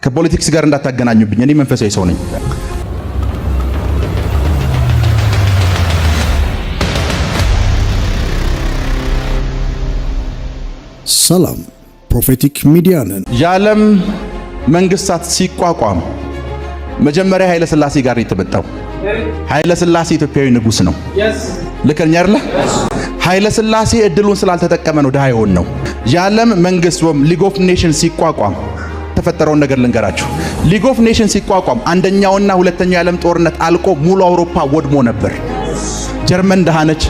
ከፖለቲክስ ጋር እንዳታገናኙብኝ። እኔ መንፈሳዊ ሰው ነኝ። ሰላም ፕሮፌቲክ ሚዲያ ነን። የዓለም መንግስታት ሲቋቋም መጀመሪያ ኃይለ ሥላሴ ጋር የተመጣው ኃይለ ሥላሴ ኢትዮጵያዊ ንጉስ ነው። ልከኛ አይደለ? ኃይለ ሥላሴ እድሉን ስላልተጠቀመ ነው ድሃ የሆን ነው። የዓለም መንግስት ሊግ ኦፍ ኔሽንስ ሲቋቋም ተፈጠረውን ነገር ልንገራችሁ። ሊግ ኦፍ ኔሽንስ ሲቋቋም አንደኛውና ሁለተኛው የዓለም ጦርነት አልቆ ሙሉ አውሮፓ ወድሞ ነበር። ጀርመን ደሃነች።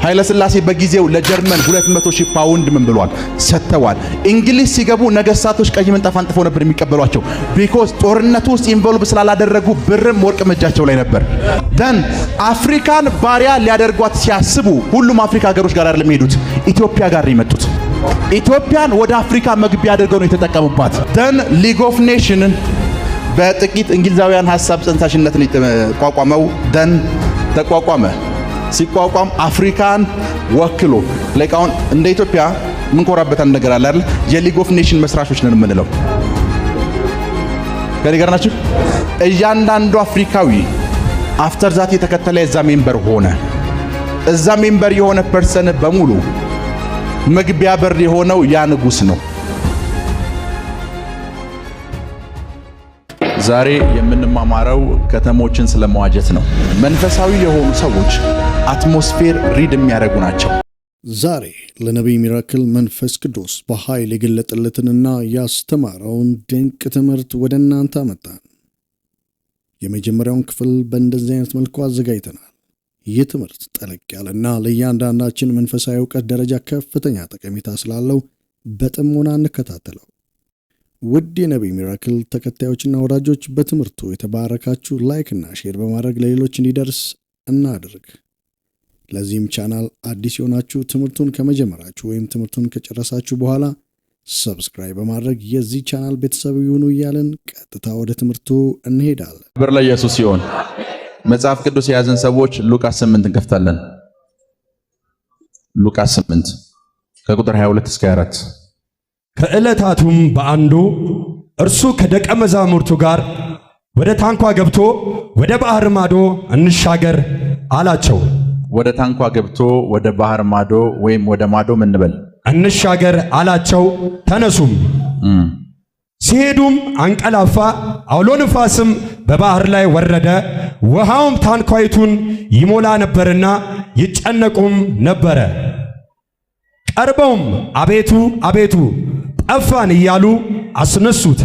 ኃይለ ሥላሴ በጊዜው ለጀርመን 200,000 ፓውንድ ምን ብሏል ሰጥተዋል። እንግሊዝ ሲገቡ ነገስታቶች ቀይ ምንጣፍ አንጥፈው ነበር የሚቀበሏቸው። ቢኮዝ ጦርነቱ ውስጥ ኢንቮልቭ ስላላደረጉ ብርም ወርቅም እጃቸው ላይ ነበር። ደን አፍሪካን ባሪያ ሊያደርጓት ሲያስቡ ሁሉም አፍሪካ ሀገሮች ጋር አይደለም የሄዱት፣ ኢትዮጵያ ጋር የመጡት። ኢትዮጵያን ወደ አፍሪካ መግቢያ አድርገው ነው የተጠቀሙባት። ደን ሊግ ኦፍ ኔሽንን በጥቂት እንግሊዛውያን ሐሳብ ጸንሳሽነት ነው የተቋቋመው። ደን ተቋቋመ። ሲቋቋም አፍሪካን ወክሎ ለቃውን እንደ ኢትዮጵያ ምን ኮራበታል ነገር አለ አይደል? የሊግ ኦፍ ኔሽን መስራቾች ነን የምንለው ከኔ ጋር ናችሁ። እያንዳንዱ አፍሪካዊ አፍተር ዛት የተከተለ እዛ ሜምበር ሆነ። እዛ ሜምበር የሆነ ፐርሰን በሙሉ መግቢያ በር የሆነው ያ ንጉስ ነው። ዛሬ የምንማማረው ከተሞችን ስለመዋጀት ነው። መንፈሳዊ የሆኑ ሰዎች አትሞስፌር ሪድ የሚያደርጉ ናቸው። ዛሬ ለነቢይ ሚራክል መንፈስ ቅዱስ በኃይል የገለጠለትንና ያስተማረውን ድንቅ ትምህርት ወደ እናንተ አመጣን። የመጀመሪያውን ክፍል በእንደዚህ አይነት መልኩ አዘጋጅተናል። ይህ ትምህርት ጠለቅ ያለና ለእያንዳንዳችን መንፈሳዊ እውቀት ደረጃ ከፍተኛ ጠቀሜታ ስላለው በጥሞና እንከታተለው። ውድ የነቢይ ሚራክል ተከታዮችና ወዳጆች በትምህርቱ የተባረካችሁ ላይክና ሼር በማድረግ ለሌሎች እንዲደርስ እናድርግ። ለዚህም ቻናል አዲስ የሆናችሁ ትምህርቱን ከመጀመራችሁ ወይም ትምህርቱን ከጨረሳችሁ በኋላ ሰብስክራይብ በማድረግ የዚህ ቻናል ቤተሰብ ይሁኑ እያልን ቀጥታ ወደ ትምህርቱ እንሄዳለን። ክብር ለኢየሱስ ይሁን። መጽሐፍ ቅዱስ የያዘን ሰዎች ሉቃስ 8 እንከፍታለን። ሉቃስ 8 ከቁጥር 22 እስከ 24። ከዕለታቱም በአንዱ እርሱ ከደቀ መዛሙርቱ ጋር ወደ ታንኳ ገብቶ ወደ ባህር ማዶ እንሻገር አላቸው። ወደ ታንኳ ገብቶ ወደ ባህር ማዶ ወይም ወደ ማዶ ምን እንበል እንሻገር አላቸው። ተነሱም። ሲሄዱም አንቀላፋ፣ አውሎ ንፋስም በባህር ላይ ወረደ፣ ውሃውም ታንኳይቱን ይሞላ ነበርና ይጨነቁም ነበረ። ቀርበውም አቤቱ አቤቱ ጠፋን እያሉ አስነሱት።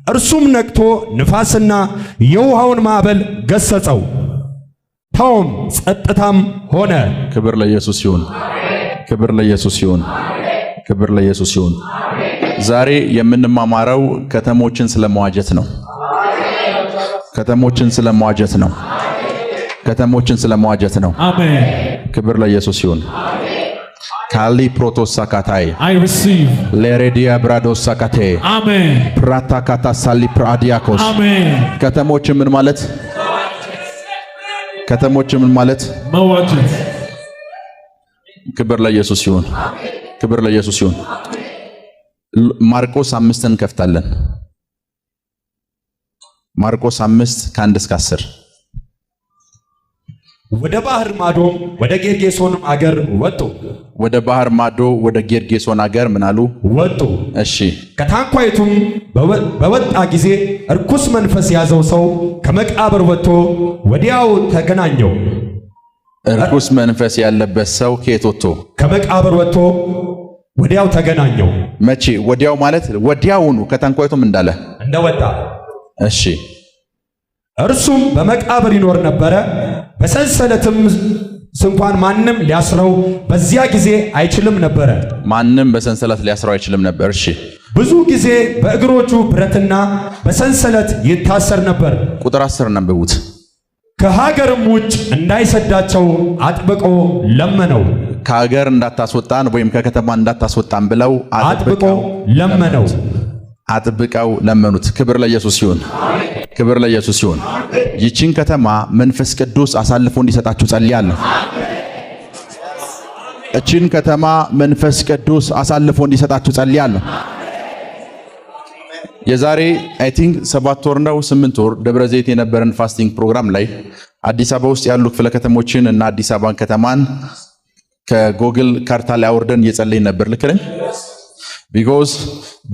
እርሱም ነቅቶ ንፋስና የውሃውን ማዕበል ገሰጸው፣ ተውም፣ ጸጥታም ሆነ። ክብር ለኢየሱስ ይሁን። ክብር ለኢየሱስ ይሁን። ክብር ለኢየሱስ ይሁን። ዛሬ የምንማማረው ከተሞችን ስለመዋጀት ነው። ከተሞችን ስለመዋጀት ነው። ከተሞችን ስለመዋጀት ነው። አሜን። ክብር ለኢየሱስ ይሁን። ካሊ ፕሮቶሳካታይ I receive. ለሬዲያ ብራዶሳካቴ Amen. ፕራታካታ ሳሊ ፕራዲያኮስ Amen. ከተሞች ምን ማለት? ከተሞች ምን ማለት? መዋጀት። ክብር ለኢየሱስ ይሁን። ክብር ለኢየሱስ ይሁን። ማርቆስ 5 እንከፍታለን። ማርቆስ 5 ከ1 እስከ 10። ወደ ባህር ማዶም ወደ ጌርጌሶን አገር ወጡ። ወደ ባህር ማዶ ወደ ጌርጌሶን አገር ምን አሉ? ወጡ። እሺ። ከታንኳይቱም በወጣ ጊዜ እርኩስ መንፈስ ያዘው ሰው ከመቃብር ወጥቶ ወዲያው ተገናኘው። እርኩስ መንፈስ ያለበት ሰው ከየት ወጥቶ? ከመቃብር ወጥቶ ወዲያው ተገናኘው። መቼ? ወዲያው ማለት ወዲያውኑ ከታንኳይቱም እንዳለ እንደወጣ። እሺ። እርሱም በመቃብር ይኖር ነበረ፣ በሰንሰለትም እንኳን ማንም ሊያስረው በዚያ ጊዜ አይችልም ነበረ። ማንም በሰንሰለት ሊያስረው አይችልም ነበር። እሺ። ብዙ ጊዜ በእግሮቹ ብረትና በሰንሰለት ይታሰር ነበር። ቁጥር 10 አንብቡት። ከሀገርም ውጭ እንዳይሰዳቸው አጥብቆ ለመነው። ከሀገር እንዳታስወጣን ወይም ከከተማ እንዳታስወጣን ብለው አጥብቆ ለመነው። አጥብቀው ለመኑት። ክብር ለኢየሱስ ይሁን። ክብር ለኢየሱስ ይሁን። ይህችን ከተማ መንፈስ ቅዱስ አሳልፎ እንዲሰጣችሁ ጸልያለሁ። እቺን ከተማ መንፈስ ቅዱስ አሳልፎ እንዲሰጣችሁ ጸልያለሁ። የዛሬ አይ ቲንክ 7 ወር ነው 8 ወር ደብረ ዘይት የነበረን ፋስቲንግ ፕሮግራም ላይ አዲስ አበባ ውስጥ ያሉ ክፍለ ከተሞችን እና አዲስ አበባን ከተማን ከጎግል ካርታ ላይ አውርደን እየጸለይን ነበር። ልክ ነኝ? ቢኮዝ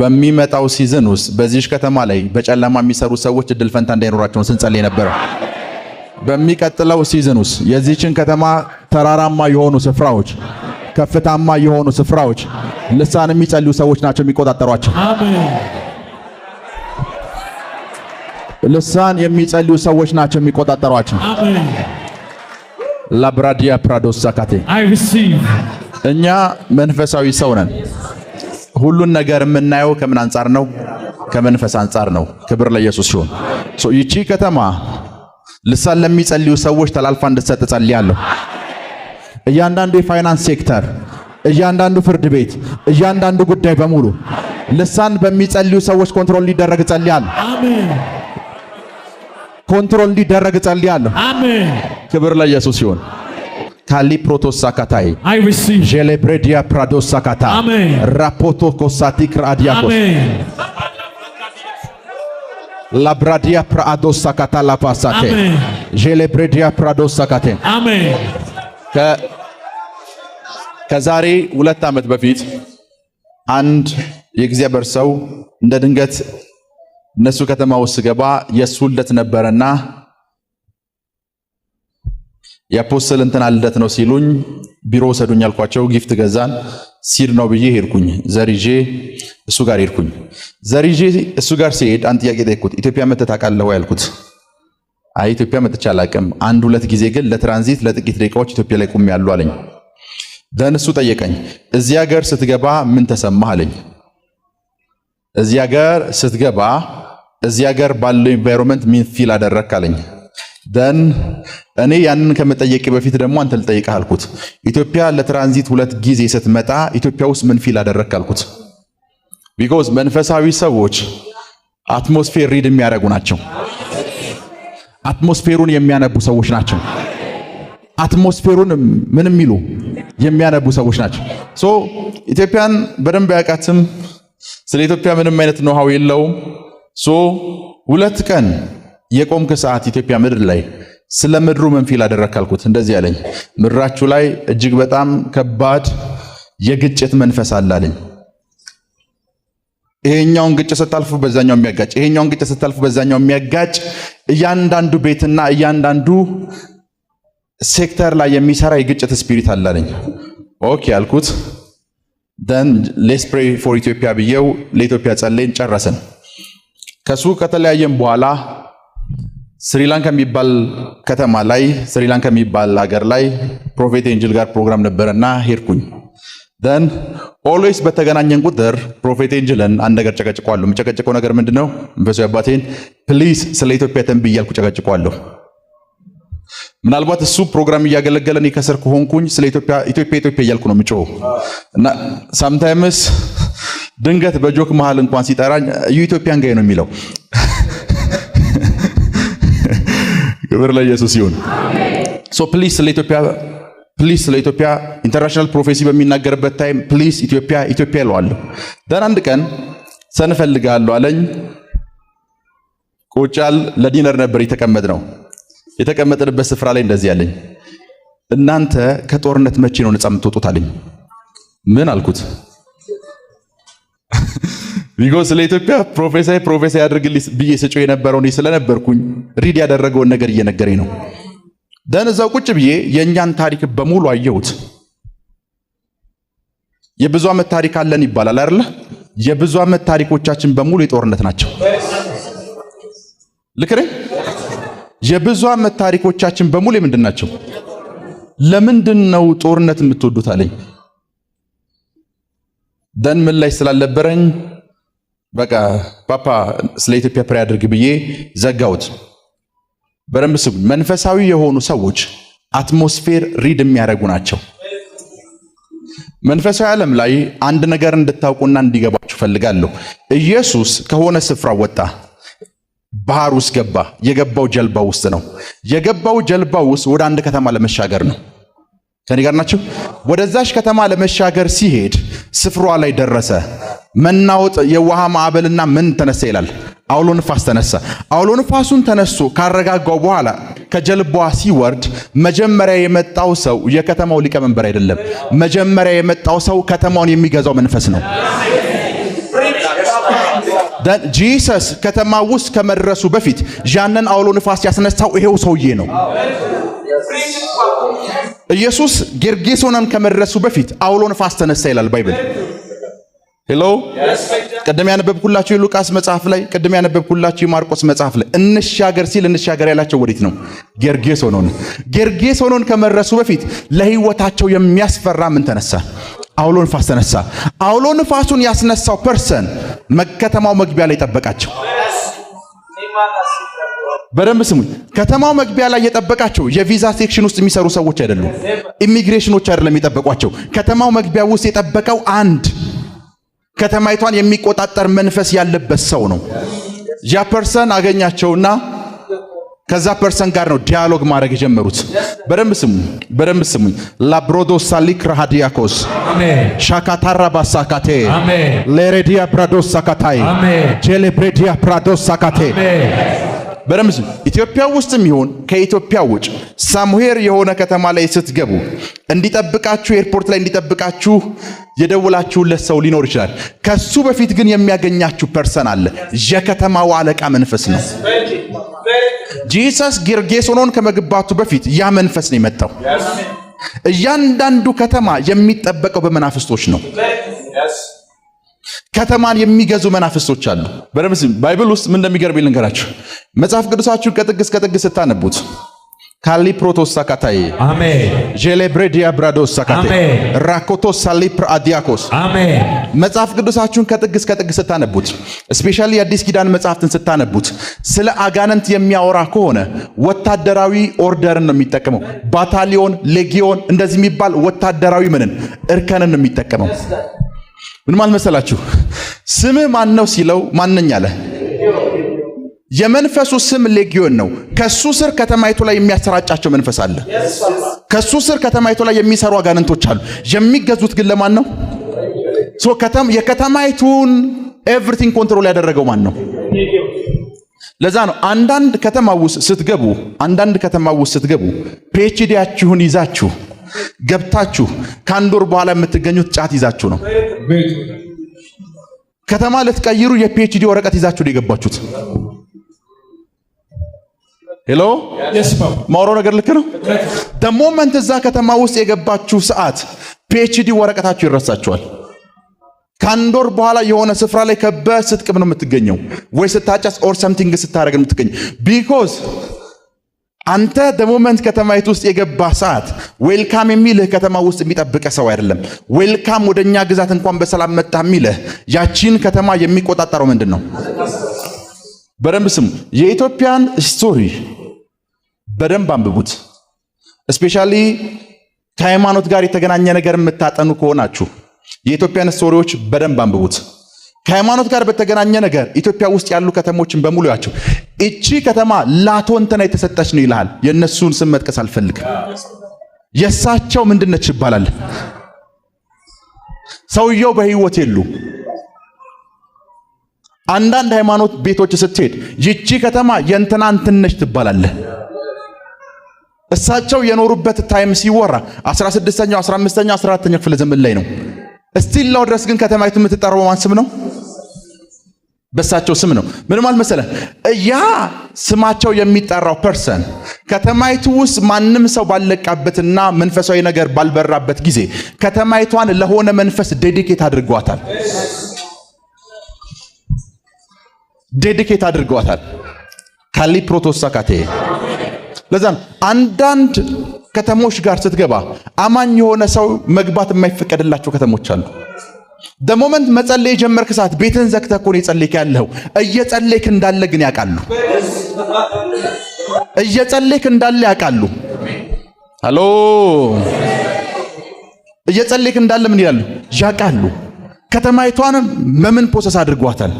በሚመጣው ሲዝን ውስጥ በዚህ ከተማ ላይ በጨለማ የሚሰሩ ሰዎች እድል ፈንታ እንዳይኖራቸው ስንጸልይ ነበር። በሚቀጥለው ሲዝን ውስጥ የዚህችን ከተማ ተራራማ የሆኑ ስፍራዎች፣ ከፍታማ የሆኑ ስፍራዎች ልሳን የሚጸልዩ ሰዎች ናቸው የሚቆጣጠሯቸው። አሜን። ልሳን የሚጸልዩ ሰዎች ናቸው የሚቆጣጠሯቸው። አሜን። ላብራዲያ ፕራዶስ ሳካቴ I receive. እኛ መንፈሳዊ ሰው ነን። ሁሉን ነገር የምናየው ከምን አንጻር ነው? ከመንፈስ አንጻር ነው። ክብር ለኢየሱስ ይሁን። ይቺ ከተማ ልሳን ለሚጸልዩ ሰዎች ተላልፋ እንድትሰጥ ጸልያለሁ። እያንዳንዱ የፋይናንስ ሴክተር፣ እያንዳንዱ ፍርድ ቤት፣ እያንዳንዱ ጉዳይ በሙሉ ልሳን በሚጸልዩ ሰዎች ኮንትሮል እንዲደረግ ጸልያለሁ። አሜን። ኮንትሮል እንዲደረግ ጸልያለሁ። አሜን። ክብር ለኢየሱስ ይሁን። ካሊ ፕሮቶስ ሳካታይ I receive. ጄሌብሬዲያ ፕራዶስ ሳካታ አሜን። ራፖቶ ኮሳቲ ክራዲያኮስ አሜን። ላብራዲያ ፕራዶስ ሳካታ ላፓሳቴ አሜን። ጄሌብሬዲያ ፕራዶስ ሳካቴ አሜን። ከዛሬ 2 ዓመት በፊት አንድ የእግዚአብሔር ሰው እንደ ድንገት እነሱ ከተማ ውስጥ ገባ። የሱ ልደት ነበረና የአፖስትል እንትና ልደት ነው ሲሉኝ ቢሮ ወሰዱኝ አልኳቸው። ጊፍት ገዛን። ሲድ ነው ብዬ ሄድኩኝ። ዘሪጄ እሱ ጋር ሄድኩኝ። ዘሪጄ እሱ ጋር ሲሄድ አንድ ጥያቄ ጠየቅኩት። ኢትዮጵያ መጥተህ ታውቃለህ ወይ አልኩት። አይ ኢትዮጵያ መጥቼ አላውቅም፣ 1-2 ጊዜ ግን ለትራንዚት ለጥቂት ደቂቃዎች ኢትዮጵያ ላይ ቆሜያለሁ አለኝ። ደን እሱ ጠየቀኝ፣ እዚህ ሀገር ስትገባ ምን ተሰማህ አለኝ። እዚህ ሀገር ስትገባ እዚህ ሀገር ባለው ኢንቫይሮንመንት ምን ፊል አደረክ አለኝ። ደን እኔ ያንን ከመጠየቅ በፊት ደግሞ አንተ ልጠይቅህ አልኩት። ኢትዮጵያ ለትራንዚት 2 ጊዜ ስትመጣ ኢትዮጵያ ውስጥ ምን ፊል አደረክ አልኩት። ቢኮዝ መንፈሳዊ ሰዎች አትሞስፌር ሪድ የሚያደርጉ ናቸው። አትሞስፌሩን የሚያነቡ ሰዎች ናቸው። አትሞስፌሩን ምን የሚሉ የሚያነቡ ሰዎች ናቸው። ሶ ኢትዮጵያን በደንብ ያውቃትም፣ ስለ ኢትዮጵያ ምንም አይነት ኖሃው የለውም። ሶ 2 ቀን የቆምክ ሰዓት ኢትዮጵያ ምድር ላይ ስለ ምድሩ ምን ፊል አደረክ አልኩት። እንደዚህ አለኝ፣ ምድራችሁ ላይ እጅግ በጣም ከባድ የግጭት መንፈስ አለ አለኝ። ይሄኛውን ግጭት ስታልፉ በዛኛው የሚያጋጭ፣ ይሄኛውን ግጭት ስታልፉ በዛኛው የሚያጋጭ እያንዳንዱ ቤትና እያንዳንዱ ሴክተር ላይ የሚሰራ የግጭት ስፒሪት አለ አለኝ። ኦኬ አልኩት። ደን ሌትስ ፕሬይ ፎር ኢትዮጵያ ብዬው ለኢትዮጵያ ጸለይን፣ ጨረስን። ከሱ ከተለያየን በኋላ ስሪላንካ የሚባል ከተማ ላይ ስሪላንካ የሚባል ሀገር ላይ ፕሮፌት ኤንጅል ጋር ፕሮግራም ነበረና ሄድኩኝ። ደን ኦልዌይስ በተገናኘን ቁጥር ፕሮፌት ኤንጅልን አንድ ነገር ጨቀጭቋለሁ። የምጨቀጭቀው ነገር ምንድነው? መንፈሳዊ አባቴን ፕሊዝ ስለ ኢትዮጵያ ተንብዬ እያልኩ ጨቀጭቋለሁ። ምናልባት እሱ ፕሮግራም እያገለገለን ከስር ከሆንኩኝ ስለ ኢትዮጵያ እያልኩ ነው የምጮኸው እና ሳምታይምስ ድንገት በጆክ መሃል እንኳን ሲጠራኝ ኢትዮጵያን ጋር ነው የሚለው። ክብር ለኢየሱስ ይሁን። ሶ ፕሊዝ ስለ ኢትዮጵያ ኢንተርናሽናል ፕሮፌሲ በሚናገርበት ታይም ፕሊዝ ኢትዮጵያ እለዋለሁ። ደን አንድ ቀን ሰን እፈልጋለሁ አለኝ። ቁጫል ለዲነር ነበር የተቀመጥንበት ስፍራ ላይ እንደዚህ አለኝ፣ እናንተ ከጦርነት መቼ ነው ነፃ የምትወጡት አለኝ። ምን አልኩት? ቢኮዝ ስለ ኢትዮጵያ ፕሮፌሰር ያድርግልኝ ብዬ ስጮህ የነበረው እኔ ስለነበርኩኝ ሪድ ያደረገውን ነገር እየነገረኝ ነው። ደን እዛው ቁጭ ብዬ የእኛን ታሪክ በሙሉ አየሁት። የብዙ ዓመት ታሪክ አለን ይባላል አይደለ? የብዙ ዓመት ታሪኮቻችን በሙሉ የጦርነት ናቸው። ልክ ነኝ? የብዙ ዓመት ታሪኮቻችን በሙሉ ምንድን ናቸው? ለምንድን ነው ጦርነት የምትወዱት አለኝ። ደን ምን ላይ ስላልነበረኝ በቃ ፓፓ ስለ ኢትዮጵያ ፕሬ አድርግ ብዬ ዘጋሁት። በደንብ ስሙ። መንፈሳዊ የሆኑ ሰዎች አትሞስፌር ሪድ የሚያደርጉ ናቸው። መንፈሳዊ ዓለም ላይ አንድ ነገር እንድታውቁና እንዲገባችሁ ፈልጋለሁ። ኢየሱስ ከሆነ ስፍራ ወጣ፣ ባህር ውስጥ ገባ። የገባው ጀልባ ውስጥ ነው። የገባው ጀልባ ውስጥ ወደ አንድ ከተማ ለመሻገር ነው። ከኔ ጋር ናቸው። ወደዛሽ ከተማ ለመሻገር ሲሄድ ስፍሯ ላይ ደረሰ። መናወጥ የውሃ ማዕበልና ምን ተነሳ ይላል? አውሎ ንፋስ ተነሳ። አውሎ ንፋሱን ተነስቶ ካረጋጋው በኋላ ከጀልባዋ ሲወርድ መጀመሪያ የመጣው ሰው የከተማው ሊቀመንበር አይደለም። መጀመሪያ የመጣው ሰው ከተማውን የሚገዛው መንፈስ ነው። ጂሰስ ከተማ ውስጥ ከመድረሱ በፊት ያንን አውሎ ንፋስ ያስነሳው ይሄው ሰውዬ ነው። ኢየሱስ ጌርጌሶንን ከመድረሱ በፊት አውሎ ንፋስ ተነሳ ይላል ባይብል። ሄሎ ቀደም ያነበብኩላችሁ የሉቃስ መጽሐፍ ላይ፣ ቀደም ያነበብኩላችሁ የማርቆስ መጽሐፍ ላይ እንሻገር ሲል እንሻገር ያላቸው ወዴት ነው? ጌርጌሶንን። ጌርጌሶንን ከመድረሱ በፊት ለህይወታቸው የሚያስፈራ ምን ተነሳ? አውሎ ንፋስ ተነሳ። አውሎ ንፋሱን ያስነሳው ፐርሰን ከተማው መግቢያ ላይ ጠበቃቸው። በደንብ ስሙኝ። ከተማው መግቢያ ላይ የጠበቃቸው የቪዛ ሴክሽን ውስጥ የሚሰሩ ሰዎች አይደሉም። ኢሚግሬሽኖች አይደለም የጠበቋቸው። ከተማው መግቢያ ውስጥ የጠበቀው አንድ ከተማይቷን የሚቆጣጠር መንፈስ ያለበት ሰው ነው። ያ ፐርሰን አገኛቸውና ከዛ ፐርሰን ጋር ነው ዲያሎግ ማድረግ የጀመሩት። በደንብ ስሙ፣ በደንብ ስሙኝ። ላብሮዶስ ሳሊክ ራሃዲያኮስ አሜን ሻካታራ ባሳካቴ አሜን ለሬዲያ ብራዶስ ሳካታይ አሜን ጄሌብሬዲያ ብራዶስ ሳካቴ አሜን። በደንብ ስሙ። ኢትዮጵያ ውስጥም ይሁን ከኢትዮጵያ ውጭ ሳሙሄር የሆነ ከተማ ላይ ስትገቡ እንዲጠብቃችሁ ኤርፖርት ላይ እንዲጠብቃችሁ የደውላችሁለት ሰው ሊኖር ይችላል። ከሱ በፊት ግን የሚያገኛችሁ ፐርሰን አለ። የከተማው አለቃ መንፈስ ነው። ጂሰስ ጌርጌሶንን ከመግባቱ በፊት ያ መንፈስ ነው የመጣው። እያንዳንዱ ከተማ የሚጠበቀው በመናፍስቶች ነው። ከተማን የሚገዙ መናፍስቶች አሉ። በደምብ ባይብል ውስጥ ምን እንደሚገርም ልንገራችሁ። መጽሐፍ ቅዱሳችሁን ከጥግ እስከ ጥግ ስታነቡት ካሊ ፕሮቶስ ሳካታይ አሜን ጄሌብሬዲያ ብራዶስ ሳካታይ አሜን ራኮቶስ ሳሊፕር አዲያኮስ አሜን። መጽሐፍ ቅዱሳችሁን ከጥግ እስከ ጥግ ስታነቡት ስፔሻሊ አዲስ ኪዳን መጽሐፍትን ስታነቡት ስለ አጋንንት የሚያወራ ከሆነ ወታደራዊ ኦርደርን ነው የሚጠቀመው። ባታሊዮን፣ ሌጊዮን እንደዚህ የሚባል ወታደራዊ ምንን እርከንን ነው የሚጠቀመው። ምን ማለት መሰላችሁ? ስምህ ማን ነው ሲለው ማንነኝ አለ። የመንፈሱ ስም ሌጊዮን ነው። ከሱ ስር ከተማይቱ ላይ የሚያሰራጫቸው መንፈስ አለ። ከሱ ስር ከተማይቱ ላይ የሚሰሩ አጋንንቶች አሉ። የሚገዙት ግን ለማን ነው? የከተማይቱን ኤቭሪቲንግ ኮንትሮል ያደረገው ማን ነው? ለዛ ነው አንዳንድ ከተማ ውስጥ ስትገቡ ፒኤችዲያችሁን ይዛችሁ ገብታችሁ ከአንድ ወር በኋላ የምትገኙት ጫት ይዛችሁ ነው። ከተማ ልትቀይሩ የፒኤችዲ ወረቀት ይዛችሁ ነው የገባችሁት። ሄሎ ማውራው ነገር ልክ ነው። ደሞመንት እዛ ከተማ ውስጥ የገባችሁ ሰዓት ፒኤችዲ ወረቀታችሁ ይረሳችኋል። ከአንድ ወር በኋላ የሆነ ስፍራ ላይ ስትቅም ነው የምትገኘው፣ ወይ ስታጨስ ኦር ሰምቲንግ ስታደርግ ነው የምትገኘው። ቢኮዝ አንተ ደሞመንት ከተማይቱ ውስጥ የገባ ሰዓት ዌልካም የሚልህ ከተማ ውስጥ የሚጠብቀ ሰው አይደለም። ዌልካም ወደኛ ግዛት እንኳን በሰላም መጣ የሚልህ ያቺን ከተማ የሚቆጣጠረው ምንድን ነው? በደንብ ስሙ። የኢትዮጵያን ስቶሪ በደንብ አንብቡት። ስፔሻሊ ከሃይማኖት ጋር የተገናኘ ነገር የምታጠኑ ከሆናችሁ የኢትዮጵያን ስቶሪዎች በደንብ አንብቡት። ከሃይማኖት ጋር በተገናኘ ነገር ኢትዮጵያ ውስጥ ያሉ ከተሞችን በሙሉ ያቸው። እቺ ከተማ ላቶንተና የተሰጠች ነው ይላል። የነሱን ስም መጥቀስ አልፈልግም። የሳቸው ምንድነች ይባላል። ሰውየው በህይወት የሉ። አንዳንድ ሃይማኖት ቤቶች ስትሄድ ይቺ ከተማ የእንትና እንትን ነች ትባላለህ። እሳቸው የኖሩበት ታይም ሲወራ 16ኛው 15ኛው 14ኛው ክፍለ ዘመን ላይ ነው። እስቲላው ድረስ ግን ከተማይቱ የምትጠራው ማን ስም ነው? በሳቸው ስም ነው። ምን ማለት መሰለህ? ያ ስማቸው የሚጠራው ፐርሰን ከተማይቱ ውስጥ ማንም ሰው ባለቃበትና መንፈሳዊ ነገር ባልበራበት ጊዜ ከተማይቷን ለሆነ መንፈስ ዴዲኬት አድርገዋታል። ካሊ ፕሮቶሳካቴ። ለዛ አንዳንድ ከተሞች ጋር ስትገባ አማኝ የሆነ ሰው መግባት የማይፈቀድላቸው ከተሞች አሉ። ደሞመንት መጸለይ ጀመርክ ሰዓት ቤትን ዘግተህ እኮ ነው የጸለይክ ያለው። እየጸለይክ እንዳለ ግን ያውቃሉ። ሃሎ እየጸለይክ እንዳለ ምን ይላሉ? ያውቃሉ። ከተማይቷን በምን ፕሮሰስ አድርገዋታል?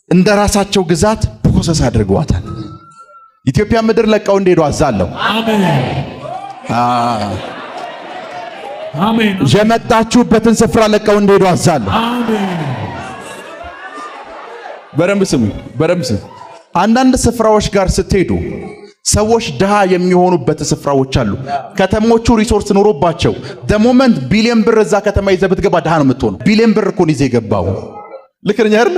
እንደ ራሳቸው ግዛት ፕሮሰስ አድርገዋታል። ኢትዮጵያ ምድር ለቀው እንደሄዱ አዛለሁ። አሜን። አሜን። የመጣችሁበትን ስፍራ ለቀው እንደሄዱ አዛለሁ። አሜን። በደንብ ስሙ፣ በደንብ ስሙ። አንዳንድ ስፍራዎች ጋር ስትሄዱ ሰዎች ድሃ የሚሆኑበት ስፍራዎች አሉ። ከተሞቹ ሪሶርስ ኖሮባቸው ደሞመንት ቢሊየን ብር እዛ ከተማ ይዘህ ብትገባ ድሃ ነው የምትሆነው። ቢሊየን ብር እኮ ነው ይዘህ የገባው። ልክ ነኝ አይደል?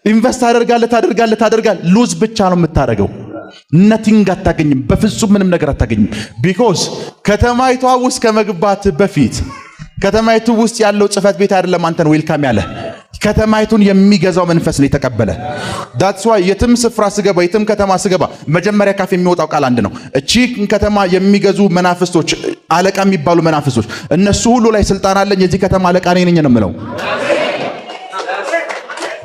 ኢንቨስት ታደርጋለህ፣ ሉዝ ብቻ ነው የምታደርገው። ነቲንግ አታገኝም፣ በፍጹም ምንም ነገር አታገኝም። ቢኮዝ ከተማይቷ ውስጥ ከመግባት በፊት ከተማይቱ ውስጥ ያለው ጽሕፈት ቤት አይደለም አንተን ዌልካም ያለ፣ ከተማይቱን የሚገዛው መንፈስ ነው የተቀበለ። ዳትስ ዋይ የትም ስፍራ ስገባ፣ የትም ከተማ ስገባ መጀመሪያ ካፍ የሚወጣው ቃል አንድ ነው። እቺ ከተማ የሚገዙ መናፍስቶች፣ አለቃ የሚባሉ መናፍስቶች፣ እነሱ ሁሉ ላይ ስልጣን አለኝ፣ የዚህ ከተማ አለቃ ነኝ ነው የምለው።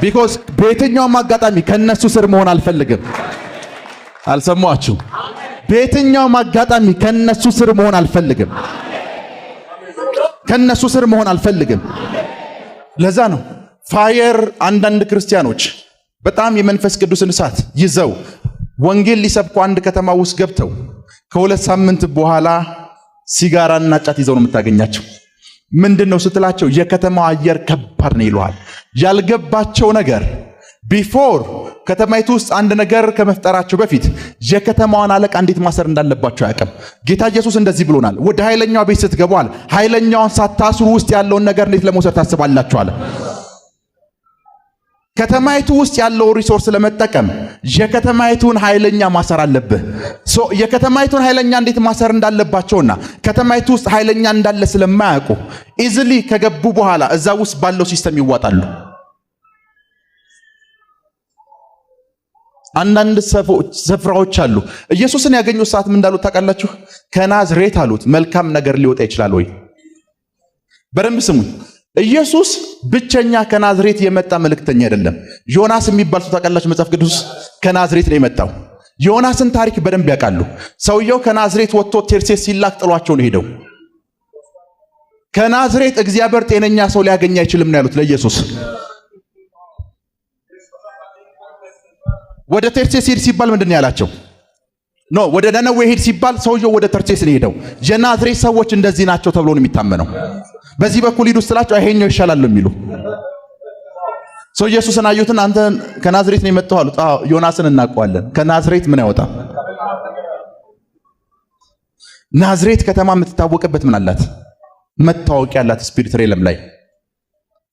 ቢኮዝ በየትኛውም አጋጣሚ ከነሱ ስር መሆን አልፈልግም። አልሰማችሁ? በየትኛውም አጋጣሚ ከነሱ ስር መሆን አልፈልግም። ከነሱ ስር መሆን አልፈልግም። ለዛ ነው ፋየር አንዳንድ ክርስቲያኖች በጣም የመንፈስ ቅዱስን እሳት ይዘው ወንጌል ሊሰብኩ አንድ ከተማ ውስጥ ገብተው ከሁለት ሳምንት በኋላ ሲጋራና ጫት ይዘው ነው የምታገኛቸው። ምንድነው ስትላቸው የከተማው አየር ከባድ ነው ይሏል። ያልገባቸው ነገር ቢፎር ከተማይቱ ውስጥ አንድ ነገር ከመፍጠራቸው በፊት የከተማዋን አለቃ እንዴት ማሰር እንዳለባቸው ያቀም። ጌታ ኢየሱስ እንደዚህ ብሎናል፣ ወደ ኃይለኛው ቤት ስትገቡ አለ ኃይለኛውን ሳታስሩ ውስጥ ያለውን ነገር እንዴት ለመውሰድ ታስባላችሁ አለ። ከተማይቱ ውስጥ ያለው ሪሶርስ ለመጠቀም የከተማይቱን ኃይለኛ ማሰር አለብህ። የከተማይቱን ኃይለኛ እንዴት ማሰር እንዳለባቸውና ከተማይቱ ውስጥ ኃይለኛ እንዳለ ስለማያውቁ ኢዚሊ ከገቡ በኋላ እዛ ውስጥ ባለው ሲስተም ይዋጣሉ። አንዳንድ ስፍራዎች አሉ። ኢየሱስን ያገኙት ሰዓት ምን እንዳሉት ታውቃላችሁ? ከናዝሬት አሉት መልካም ነገር ሊወጣ ይችላል ወይ? በደንብ ስሙኝ። ኢየሱስ ብቸኛ ከናዝሬት የመጣ መልእክተኛ አይደለም። ዮናስ የሚባል ሰው ታውቃላችሁ? መጽሐፍ ቅዱስ ከናዝሬት ነው የመጣው። ዮናስን ታሪክ በደንብ ያውቃሉ። ሰውየው ከናዝሬት ወጥቶ ቴርሴስ ሲላክ ጥሏቸው ነው ሄደው። ከናዝሬት እግዚአብሔር ጤነኛ ሰው ሊያገኝ አይችልም ነው ያሉት ለኢየሱስ። ወደ ተርሴስ ሄድ ሲባል ምንድነው ያላቸው? ኖ ወደ ነነዌ ሄድ ሲባል ሰውየው ወደ ተርሴስ ነው ሄደው። የናዝሬት ሰዎች እንደዚህ ናቸው ተብሎ ነው የሚታመነው። በዚህ በኩል ሂዱ ስላቸው አይሄኛው ይሻላል የሚሉ ሰው ኢየሱስን አዩትን፣ አንተ ከናዝሬት ነው የመጣው አሉት። አዎ ዮናስን እናውቀዋለን። ከናዝሬት ምን ያወጣ? ናዝሬት ከተማ የምትታወቅበት ምን አላት? መታወቂያ አላት። ስፒሪት ሬለም ላይ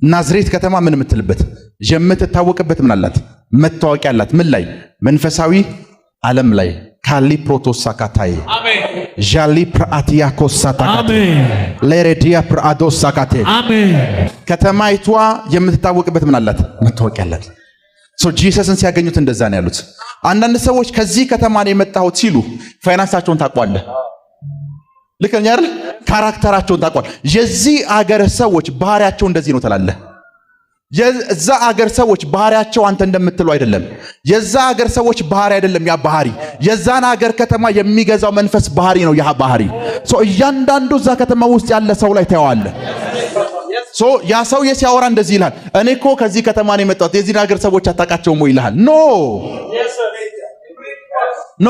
ናዝሬት ከተማ ምን የምትልበት የምትታወቅበት ምን አላት? መታወቂያ አላት። ምን ላይ? መንፈሳዊ ዓለም ላይ ካሊ ፕሮቶሳካታይ አሜን ጃሊ ፕራአቲያ ኮሳታካቴ አሜን ለሬዲያ ፕራአዶሳካቴ አሜን። ከተማይቷ የምትታወቅበት ምን አላት? መታወቂያ አላት። ጂሰስን ሲያገኙት እንደዛ ነው ያሉት። አንዳንድ ሰዎች ከዚህ ከተማ ነው የመጣሁት ሲሉ ፋይናንሳቸውን ታውቋለህ። ልክ ነኝ አይደል? ካራክተራቸውን ታውቋለህ። የዚህ አገር ሰዎች ባህሪያቸው እንደዚህ ነው ትላለህ። የዛ አገር ሰዎች ባህሪያቸው አንተ እንደምትለው አይደለም። የዛ አገር ሰዎች ባህሪ አይደለም ያ ባህሪ። የዛን አገር ከተማ የሚገዛው መንፈስ ባህሪ ነው ያ ባህሪ። እያንዳንዱ እዛ ከተማ ውስጥ ያለ ሰው ላይ ታየዋለህ። ያ ሰው ሲያወራ እንደዚህ ይልሃል፣ እኔ እኮ ከዚህ ከተማ ነው የመጣሁት፣ የዚህን አገር ሰዎች አታውቃቸውም ወይ ይልሃል። ኖ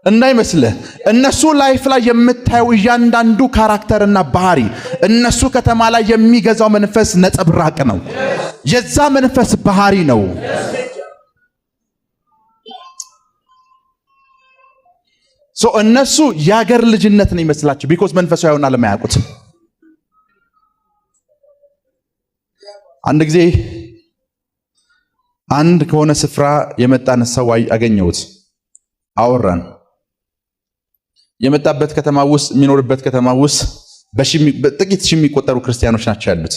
እንዳይመስልህ። እነሱ ላይፍ ላይ የምታየው እያንዳንዱ ካራክተርና ባህሪ እነሱ ከተማ ላይ የሚገዛው መንፈስ ነጸብራቅ ነው። የዛ መንፈስ ባህሪ ነው። እነሱ የአገር ልጅነት ነው ይመስላቸው። ቢኮዝ መንፈሳዊ ያውና ለማያውቁት። አንድ ጊዜ አንድ ከሆነ ስፍራ የመጣን ሰው አገኘሁት። አወራን። የመጣበት ከተማ ውስጥ የሚኖርበት ከተማ ውስጥ በጥቂት ሺህ የሚቆጠሩ ክርስቲያኖች ናቸው ያሉት።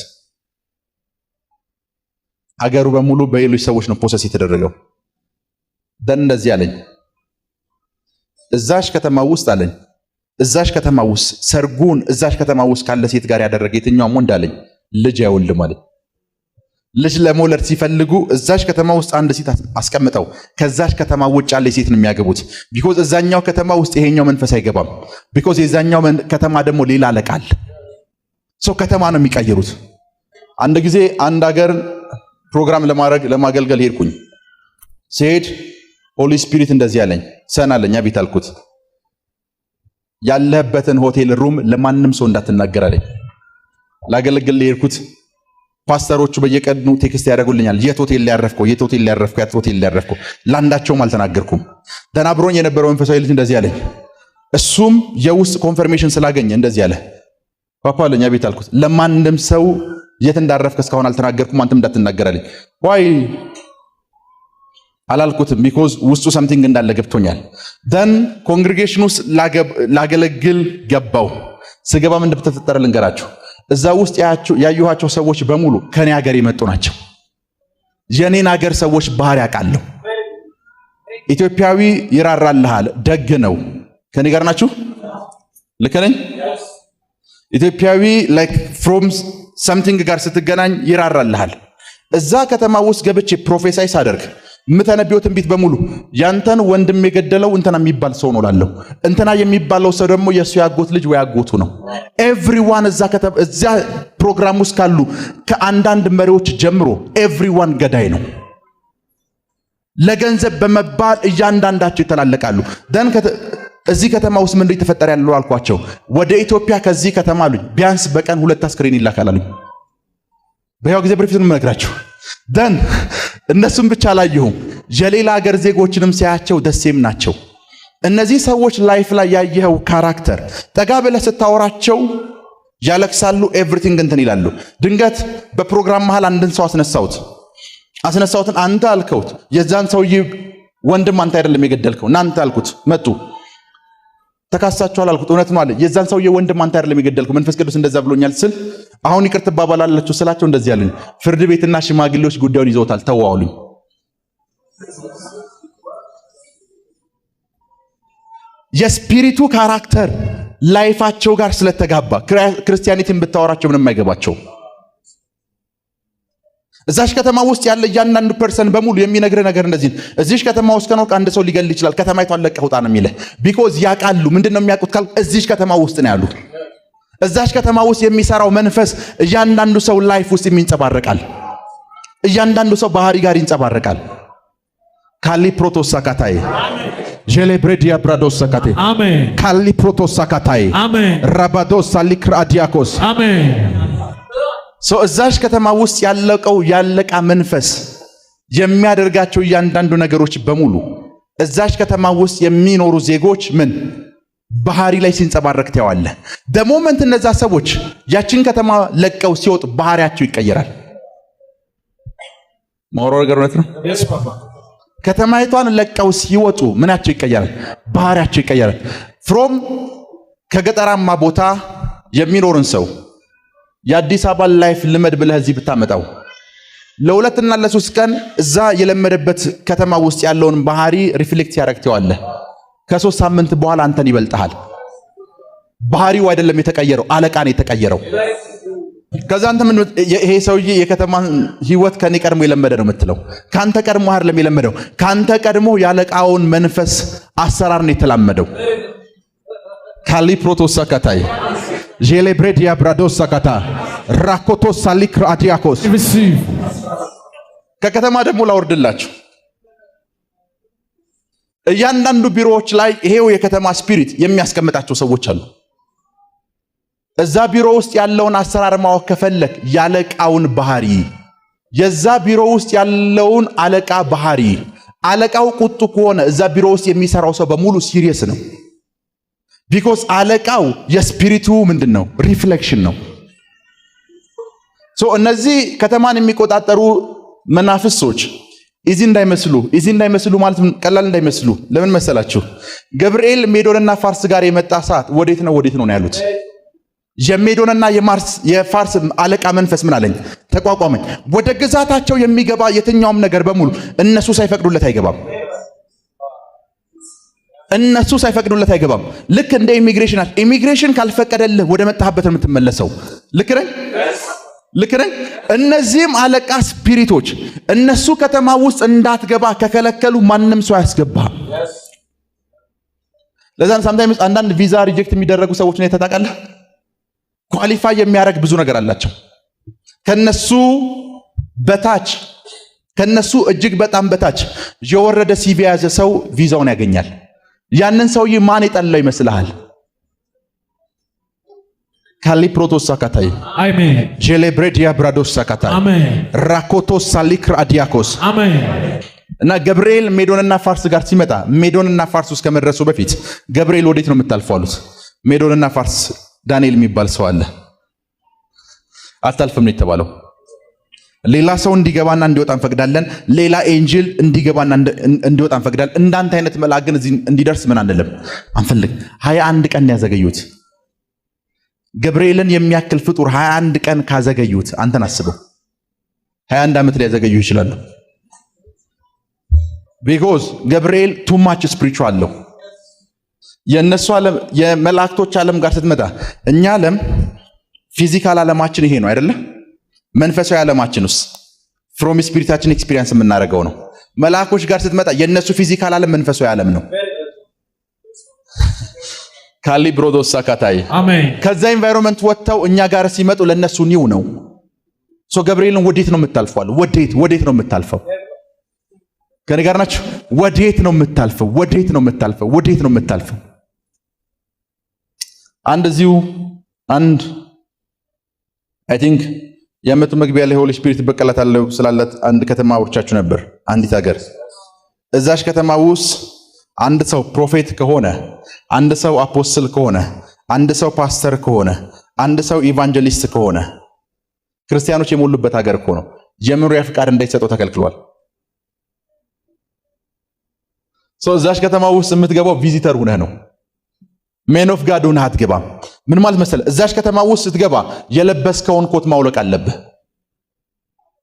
አገሩ በሙሉ በሌሎች ሰዎች ነው ፖሰስ የተደረገው። ደን እንደዚህ አለኝ፣ እዛሽ ከተማ ውስጥ አለኝ፣ እዛሽ ከተማ ውስጥ ሰርጉን እዛሽ ከተማ ውስጥ ካለ ሴት ጋር ያደረገ የትኛውም ወንድ አለኝ ልጅ አይወልድም አለኝ። ልጅ ለመውለድ ሲፈልጉ እዛሽ ከተማ ውስጥ አንድ ሴት አስቀምጠው ከዛሽ ከተማ ውጭ ያለ ሴት ነው የሚያገቡት። ቢኮዝ እዛኛው ከተማ ውስጥ ይሄኛው መንፈስ አይገባም። ቢኮዝ የዛኛው ከተማ ደግሞ ሌላ አለቃል። ከተማ ነው የሚቀይሩት። አንድ ጊዜ አንድ ሀገር ፕሮግራም ለማገልገል ሄድኩኝ። ሲሄድ ሆሊ ስፒሪት እንደዚህ አለኝ፣ ሰን አለኝ። አቤት አልኩት። ያለህበትን ሆቴል ሩም ለማንም ሰው እንዳትናገር አለኝ። ላገለግል የሄድኩት ፓስተሮቹ በየቀኑ ቴክስት ያደርጉልኛል። የት ሆቴል ላይ ያረፍከው? የት ሆቴል ላይ ያረፍከው? የት ሆቴል ላይ ያረፍከው? ለአንዳቸውም አልተናገርኩም። ተናብሮኝ የነበረው መንፈሳዊ ልጅ እንደዚህ አለኝ። እሱም የውስጥ ኮንፈርሜሽን ስላገኘ እንደዚህ አለ። ፓፓ ለኛ ቤት አልኩት፣ ለማንም ሰው የት እንዳረፍከ እስካሁን አልተናገርኩም፣ አንተም እንዳትናገር አለኝ። ዋይ አላልኩትም፣ ቢኮዝ ውስጡ ሰምቲንግ እንዳለ ገብቶኛል። ደን ኮንግሪጌሽን ውስጥ ላገለግል ገባው። ስገባም እንደተፈጠረ ልንገራችሁ። እዛ ውስጥ ያዩኋቸው ሰዎች በሙሉ ከኔ ሀገር የመጡ ናቸው። የኔን ሀገር ሰዎች ባህሪ ያውቃለሁ። ኢትዮጵያዊ ይራራልሃል፣ ደግ ነው። ከኔ ጋር ናችሁ? ልክ ነኝ? ኢትዮጵያዊ ላይክ ፍሮም ሰምቲንግ ጋር ስትገናኝ ይራራልሃል። እዛ ከተማ ውስጥ ገብቼ ፕሮፌሳይ ሳደርግ ምተነቢው ትንቢት በሙሉ ያንተን ወንድም የገደለው እንትና የሚባል ሰው ነው ላለው። እንትና የሚባለው ሰው ደግሞ የሱ ያጎት ልጅ ወይ ያጎቱ ነው። ኤቭሪዋን እዛ ፕሮግራም ውስጥ ካሉ ከአንዳንድ መሪዎች ጀምሮ ኤቭሪዋን ገዳይ ነው። ለገንዘብ በመባል እያንዳንዳቸው ይተላለቃሉ። ደን እዚህ ከተማ ውስጥ ምን እንደተፈጠረ ያለው አልኳቸው። ወደ ኢትዮጵያ ከዚህ ከተማ አሉኝ ቢያንስ በቀን 2 አስክሬን ይላካል አሉኝ። በያው ጊዜ ብሪፊት ነው የምነግራችሁ። ደን እነሱም ብቻ አላየሁም፣ የሌላ ሀገር ዜጎችንም ሲያቸው ደሴም ናቸው። እነዚህ ሰዎች ላይፍ ላይ ያየኸው ካራክተር ጠጋ ብለህ ስታወራቸው ያለቅሳሉ፣ ኤቭሪቲንግ እንትን ይላሉ። ድንገት በፕሮግራም መሃል አንድን ሰው አስነሳሁትን አንተ አልከውት፣ የዛን ሰውዬ ወንድም አንተ አይደለም የገደልከው እናንተ አልኩት። መጡ ተካሳችኋል አልኩት። እውነት ነው አለ። የዛን ሰውዬ ወንድም አንተ አይደለም የገደልከው መንፈስ ቅዱስ እንደዛ ብሎኛል ስል አሁን ይቅር ትባባላላችሁ ስላቸው እንደዚህ ያሉኝ። ፍርድ ቤትና ሽማግሌዎች ጉዳዩን ይዘውታል፣ ተዋውሉኝ። የስፒሪቱ ካራክተር ላይፋቸው ጋር ስለተጋባ ክርስቲያኒቲን ብታወራቸው ምንም አይገባቸው። እዛሽ ከተማ ውስጥ ያለ እያንዳንዱ ፐርሰን በሙሉ የሚነግር ነገር እንደዚህ ነው። እዚሽ ከተማ ውስጥ ከኖርክ አንድ ሰው ሊገል ይችላል። ከተማይቷን ለቀህ ውጣ ነው የሚልህ። ቢኮዝ ያውቃሉ። ምንድነው የሚያውቁት ካል እዚሽ ከተማ ውስጥ ነው ያሉት። እዛሽ ከተማ ውስጥ የሚሰራው መንፈስ እያንዳንዱ ሰው ላይፍ ውስጥ የሚንጸባረቃል። እያንዳንዱ ሰው ባህሪ ጋር ይንጸባረቃል። ካሊ ፕሮቶሳካታይ ጀሌብሬዲያ ብራዶሳካቴ አሜን። ካሊ ፕሮቶሳካታይ አሜን። ራባዶስ ሳሊክራዲያኮስ አሜን። እዛሽ ከተማ ውስጥ ያለቃ መንፈስ የሚያደርጋቸው እያንዳንዱ ነገሮች በሙሉ እዛሽ ከተማ ውስጥ የሚኖሩ ዜጎች ምን ባህሪ ላይ ሲንጸባረቅ ታያለ። ደሞመንት እነዛ ሰዎች ያችን ከተማ ለቀው ሲወጡ ባህሪያቸው ይቀየራል። ማውሮ ነገር እውነት ነው። ከተማይቷን ለቀው ሲወጡ ምናቸው ይቀየራል? ባህሪያቸው ይቀየራል። ፍሮም ከገጠራማ ቦታ የሚኖርን ሰው የአዲስ አበባ ላይፍ ልመድ ብለህ እዚህ ብታመጣው ለሁለትና ለሶስት ቀን እዛ የለመደበት ከተማ ውስጥ ያለውን ባህሪ ሪፍሌክት ያረክተዋል። ከ3 ሳምንት በኋላ አንተን ይበልጣል። ባህሪው አይደለም የተቀየረው፣ አለቃ ነው የተቀየረው። ከዛ አንተ ምን ይሄ ሰውዬ የከተማን ህይወት ከኔ ቀድሞ የለመደ ነው የምትለው። ካንተ ቀድሞ አይደለም የለመደው፣ ካንተ ቀድሞ ያለቃውን መንፈስ አሰራር ነው የተላመደው። ካሊ ፕሮቶሳካታይ ጄሌብሬዲያ ብራዶሳካታ ራኮቶስ ሳሊክራዲያኮስ ከከተማ ደግሞ ላወርድላችሁ። እያንዳንዱ ቢሮዎች ላይ ይሄው የከተማ ስፒሪት የሚያስቀምጣቸው ሰዎች አሉ። እዛ ቢሮ ውስጥ ያለውን አሰራር ማወቅ ከፈለክ ያለቃውን ባህሪ፣ የዛ ቢሮ ውስጥ ያለውን አለቃ ባህሪ፣ አለቃው ቁጡ ከሆነ እዛ ቢሮ ውስጥ የሚሰራው ሰው በሙሉ ሲሪየስ ነው። ቢኮዝ አለቃው የስፒሪቱ ምንድነው? ሪፍሌክሽን ነው። እነዚህ ከተማን የሚቆጣጠሩ መናፍስቶች እዚህ እንዳይመስሉ ማለት ቀላል እንዳይመስሉ። ለምን መሰላችሁ? ገብርኤል ሜዶንና ፋርስ ጋር የመጣ ሰዓት ወዴት ነው ያሉት። የሜዶንና የፋርስ አለቃ መንፈስ ምን አለኝ? ተቋቋመኝ። ወደ ግዛታቸው የሚገባ የትኛውም ነገር በሙሉ እነሱ ሳይፈቅዱለት አይገባም። ልክ እንደ ኢሚግሬሽን ካልፈቀደልህ ወደ መጣህበት የምትመለሰው። ልክ ነኝ። እነዚህም አለቃ ስፒሪቶች እነሱ ከተማ ውስጥ እንዳትገባ ከከለከሉ ማንም ሰው አያስገባም። ለዛን ሳምታይምስ አንዳንድ ቪዛ ሪጀክት የሚደረጉ ሰዎች ነው ተታውቃለህ። ኳሊፋይ የሚያደርግ ብዙ ነገር አላቸው። ከነሱ እጅግ በጣም በታች የወረደ ሲቪ የያዘ ሰው ቪዛውን ያገኛል። ያንን ሰውዬ ማን የጠላው ይመስልሃል? ካሊፕሮቶስ ሳካታይ አሜን ጄሌብሬዲያ ብራዶስ ሳካታይ አሜን ራኮቶስ ሳሊክር አዲያኮስ አሜን እና ገብርኤል ሜዶንና ፋርስ ጋር ሲመጣ ሜዶንና ፋርስ ውስጥ ከመድረሱ በፊት ገብርኤል ወዴት ነው የምታልፈው አሉት። ሜዶንና ፋርስ ዳንኤል የሚባል ሰው አለ፣ አታልፍም ነው የተባለው። ሌላ ሰው እንዲገባና እንዲወጣ እንፈቅዳለን፣ ሌላ ኤንጅል እንዲገባና እንዲወጣ እንፈቅዳለን። እንዳንተ አይነት መልአክ ግን እዚህ እንዲደርስ ምን አንልም አንፈልግ። 21 ቀን ያዘገዩት ገብርኤልን የሚያክል ፍጡር 21 ቀን ካዘገዩት አንተን አስበው 21 ዓመት ሊያዘገዩ ይችላሉ። ቢኮዝ ገብርኤል ቱ ማች ስፒሪቹዋል ነው። የነሱ ዓለም የመላእክቶች ዓለም ጋር ስትመጣ እኛ ዓለም ፊዚካል ዓለማችን ይሄ ነው አይደለ? መንፈሳዊ ዓለማችን ውስጥ ፍሮም ስፒሪታችን ኤክስፒሪየንስ የምናደርገው ነው። መላእክቶች ጋር ስትመጣ የነሱ ፊዚካል ዓለም መንፈሳዊ ዓለም ነው። ካሊብሮዶስ ሳካታይ አሜን። ከዛ ኢንቫይሮንመንት ወጥተው እኛ ጋር ሲመጡ ለነሱ ኒው ነው። ሶ ገብርኤልን ወዴት ነው የምታልፈው? ወዴት ነው የምታልፈው? ከኔ ጋር ናችሁ? ወዴት ነው የምታልፈው? ወዴት ነው የምታልፈው? ወዴት ነው የምታልፈው? አንድ አይ ቲንክ የዓመቱ መግቢያ ላይ ሆሊ ስፒሪት በቀላታለው ስላላት አንድ ከተማ አውርቻችሁ ነበር። አንዲት ሀገር እዛሽ ከተማ ውስጥ አንድ ሰው ፕሮፌት ከሆነ፣ አንድ ሰው አፖስትል ከሆነ፣ አንድ ሰው ፓስተር ከሆነ፣ አንድ ሰው ኢቫንጀሊስት ከሆነ ክርስቲያኖች የሞሉበት ሀገር እኮ ነው። የመኖሪያ ፍቃድ እንዳይሰጠው ተከልክሏል። እዛሽ ከተማ ውስጥ የምትገባው ቪዚተር ሆነህ ነው። ሜን ኦፍ ጋድ ሆነህ አትገባም። ምን ማለት መሰለህ? እዛሽ ከተማ ውስጥ ስትገባ የለበስከውን ኮት ማውለቅ አለብህ።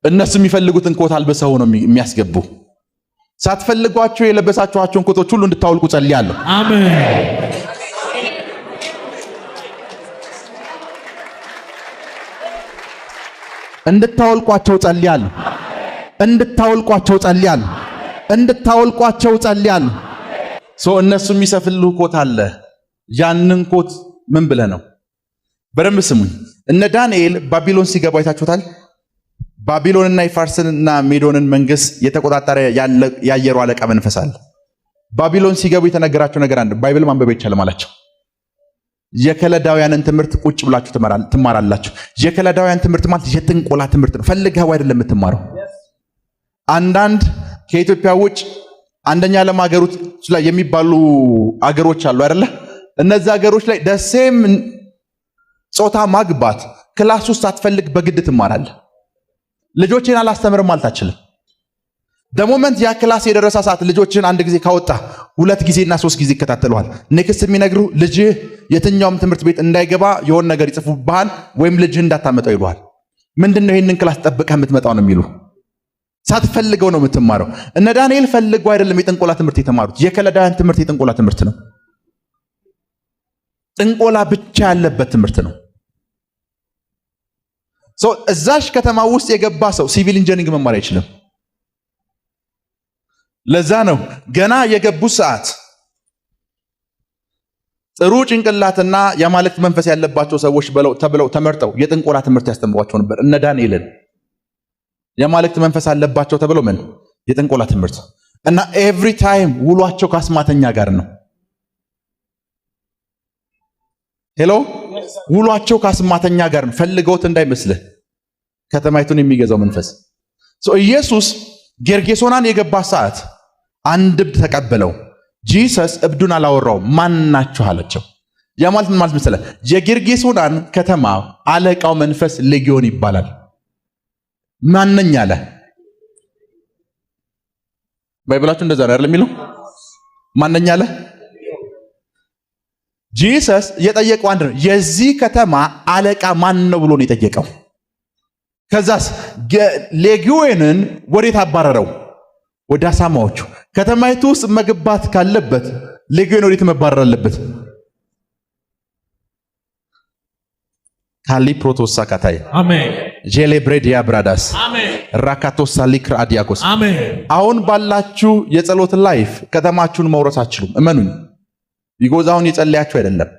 እነሱ የሚፈልጉትን ኮት አልበሰው ነው የሚያስገቡ። ሳትፈልጓቸው የለበሳችኋቸውን ኮቶች ሁሉ እንድታወልቁ ጸልያለሁ። አሜን። እንድታወልቋቸው ጸልያለሁ። እንድታወልቋቸው ጸልያለሁ። እነሱ የሚሰፍልህ ኮት አለ። ያንን ኮት ምን ብለህ ነው? በደንብ ስሙኝ። እነ ዳንኤል ባቢሎን ሲገባ አይታችሁታል። ባቢሎንና የፋርስንና ሜዶንን መንግስት የተቆጣጠረ ያየሩ አለቃ መንፈስ አለ። ባቢሎን ሲገቡ የተነገራቸው ነገር አንድ ባይብል ማንበብ አይቻልም አላቸው። የከለዳውያንን ትምህርት ቁጭ ብላችሁ ትማራላችሁ። የከለዳውያን ትምህርት ማለት የጥንቆላ ትምህርት ነው። ፈልገው አይደለም የምትማረው። አንዳንድ ከኢትዮጵያ ውጭ አንደኛ ዓለም ሀገሮች ላይ የሚባሉ አገሮች አሉ አይደለ? እነዚህ ሀገሮች ላይ ደሴም ጾታ ማግባት ክላስ ውስጥ አትፈልግ በግድ ትማራለህ። ልጆችን አላስተምርም ማለት አትችልም። ደሞመንት ያ ክላስ የደረሰ ሰዓት ልጆችን አንድ ጊዜ ካወጣ 2 ጊዜና 3 ጊዜ ይከታተሉሃል። ኔክስት የሚነግሩ ልጅህ የትኛውም ትምህርት ቤት እንዳይገባ የሆነ ነገር ይጽፉብሃል፣ ወይም ልጅህ እንዳታመጣው ይሉሃል። ምንድነው ይሄንን ክላስ ጠብቀህ የምትመጣው ነው የሚሉ። ሳትፈልገው ነው የምትማረው። እነ ዳንኤል ፈልገው አይደለም የጥንቆላ ትምህርት የተማሩት። የከለዳውያን ትምህርት የጥንቆላ ትምህርት ነው። ጥንቆላ ብቻ ያለበት ትምህርት ነው። እዛሽ ከተማ ውስጥ የገባ ሰው ሲቪል ኢንጂነሪንግ መማር አይችልም። ለዛ ነው ገና የገቡ ሰዓት ጥሩ ጭንቅላትና የአማልክት መንፈስ ያለባቸው ሰዎች ተብለው ተመርጠው የጥንቆላ ትምህርት ያስተምሯቸው ነበር። እነ ዳንኤልን የአማልክት መንፈስ አለባቸው ተብለው ምን የጥንቆላ ትምህርት እና ኤቭሪ ታይም ውሏቸው ከአስማተኛ ጋር ነው። ሄሎ ውሏቸው ከአስማተኛ ጋር ነው። ፈልገውት እንዳይመስልህ ከተማይቱን የሚገዛው መንፈስ። ኢየሱስ ጌርጌሶናን የገባ ሰዓት አንድ እብድ ተቀበለው። ጂሰስ እብዱን አላወራው። ማናችሁ አላቸው። ያ ማለት ምን ማለት መሰለህ? የጌርጌሶናን ከተማ አለቃው መንፈስ ሌጊዮን ይባላል። ማንኛ አለ? ባይብላችሁ እንደዛ ነው አይደል የሚለው? ማንኛ አለ? ጂሰስ የጠየቀው አንድ ነው። የዚህ ከተማ አለቃ ማን ነው ብሎ ነው የጠየቀው። ከዛስ ሌጊዮንን ወዴት አባረረው? ወደ አሳማዎቹ። ከተማይቱ ውስጥ መግባት ካለበት ሌጊዮን ወዴት መባረር አለበት? ካሊ ፕሮቶሳ ካታይ አሜን። ጄሌብሬዲያ ብራዳስ አሜን። ራካቶሳ ሊክር አዲያኮስ አሜን። አሁን ባላችሁ የጸሎት ላይፍ ከተማችሁን መውረስ አትችሉም። እመኑኝ። ቢጎዛውን የጸለያችሁ አይደለም